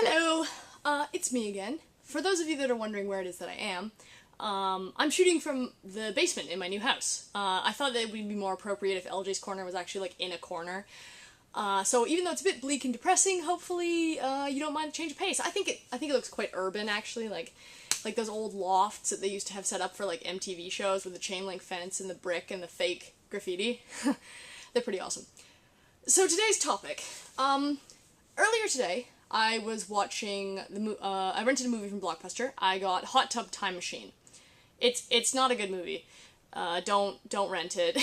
Hello, it's me again. For those of you that are wondering where it is that I am, I'm shooting from the basement in my new house. I thought that it would be more appropriate if LJ's corner was actually like in a corner. So even though it's a bit bleak and depressing, hopefully you don't mind a change of pace. I think it looks quite urban actually, like those old lofts that they used to have set up for like MTV shows with the chain link fence and the brick and the fake graffiti. They're pretty awesome. So today's topic. Earlier today, I was watching I rented a movie from Blockbuster. I got Hot Tub Time Machine. It's not a good movie. Don't rent it.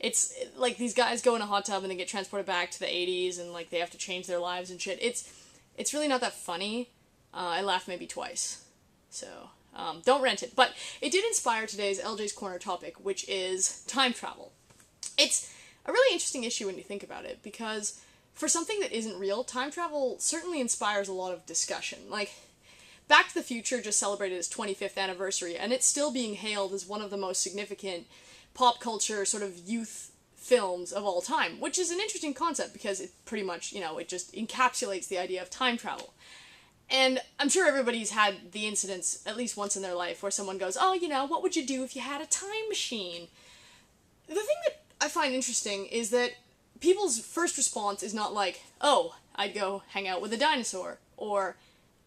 It's like these guys go in a hot tub and they get transported back to the 80s and like they have to change their lives and shit. It's really not that funny. I laughed maybe twice. So, don't rent it. But it did inspire today's LJ's Corner topic, which is time travel. It's a really interesting issue when you think about it, because for something that isn't real, time travel certainly inspires a lot of discussion. Like, Back to the Future just celebrated its 25th anniversary, and it's still being hailed as one of the most significant pop culture sort of youth films of all time, which is an interesting concept because it pretty much, it just encapsulates the idea of time travel. And I'm sure everybody's had the incidents at least once in their life where someone goes, oh, what would you do if you had a time machine? The thing that I find interesting is that people's first response is not like, oh, I'd go hang out with a dinosaur, or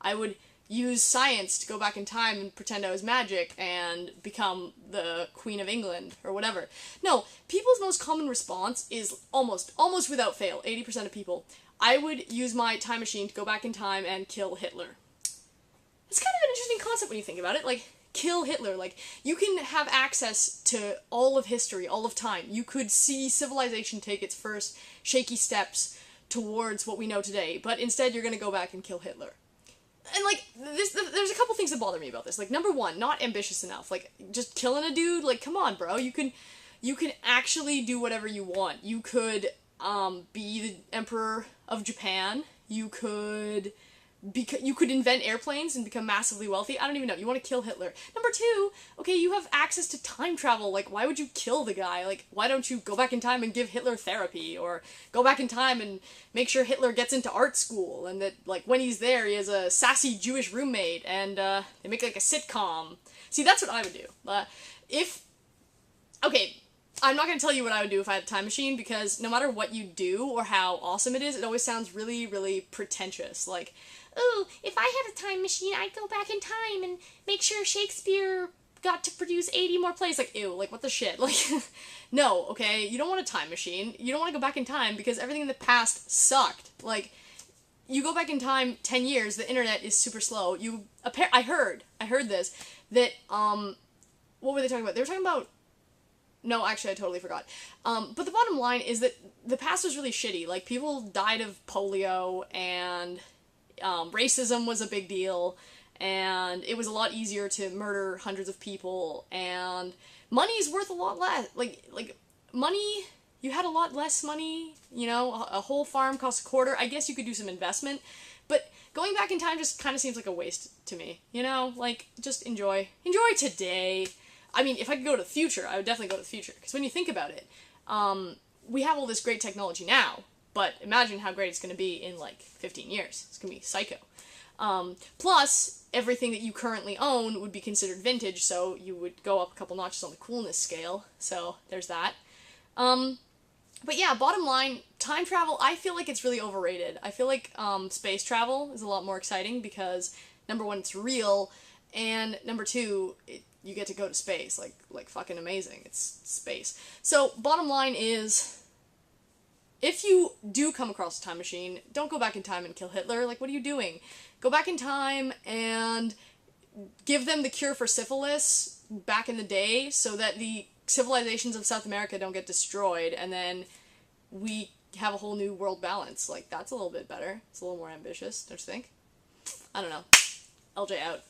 I would use science to go back in time and pretend I was magic and become the Queen of England, or whatever. No, people's most common response is almost without fail, 80% of people, I would use my time machine to go back in time and kill Hitler. It's kind of an interesting concept when you think about it, like, kill Hitler. Like, you can have access to all of history, all of time. You could see civilization take its first shaky steps towards what we know today, but instead you're gonna go back and kill Hitler. And, like, there's a couple things that bother me about this. Like, number one, not ambitious enough. Like, just killing a dude? Like, come on, bro. You can actually do whatever you want. You could, be the Emperor of Japan. You could invent airplanes and become massively wealthy. I don't even know. You want to kill Hitler. Number two, okay, you have access to time travel. Like, why would you kill the guy? Like, why don't you go back in time and give Hitler therapy? Or go back in time and make sure Hitler gets into art school, and that, like, when he's there, he has a sassy Jewish roommate, and, they make, like, a sitcom. See, that's what I would do. Okay, I'm not going to tell you what I would do if I had a time machine, because no matter what you do or how awesome it is, it always sounds really, really pretentious. Like, oh, if I had a time machine, I'd go back in time and make sure Shakespeare got to produce 80 more plays. Like, ew, like, what the shit? Like, no, okay? You don't want a time machine. You don't want to go back in time because everything in the past sucked. Like, you go back in time 10 years, the internet is super slow. I heard this, that, what were they talking about? They were talking about, no, actually, I totally forgot. But the bottom line is that the past was really shitty. Like, people died of polio, and racism was a big deal, and it was a lot easier to murder hundreds of people, and money's worth a lot less. Like money, you had a lot less money, a whole farm costs a quarter. I guess you could do some investment, but going back in time just kind of seems like a waste to me, like, just enjoy today. I mean, if I could go to the future, I would definitely go to the future, because when you think about it, we have all this great technology now, but imagine how great it's going to be in, like, 15 years. It's going to be psycho. Plus, everything that you currently own would be considered vintage, so you would go up a couple notches on the coolness scale, so there's that. But yeah, bottom line, time travel, I feel like it's really overrated. I feel like, space travel is a lot more exciting because, number one, it's real, and number two, you get to go to space, like fucking amazing. It's space. So, bottom line is, if you do come across a time machine, don't go back in time and kill Hitler. Like, what are you doing? Go back in time and give them the cure for syphilis back in the day so that the civilizations of South America don't get destroyed, and then we have a whole new world balance. Like, that's a little bit better. It's a little more ambitious, don't you think? I don't know. LJ out.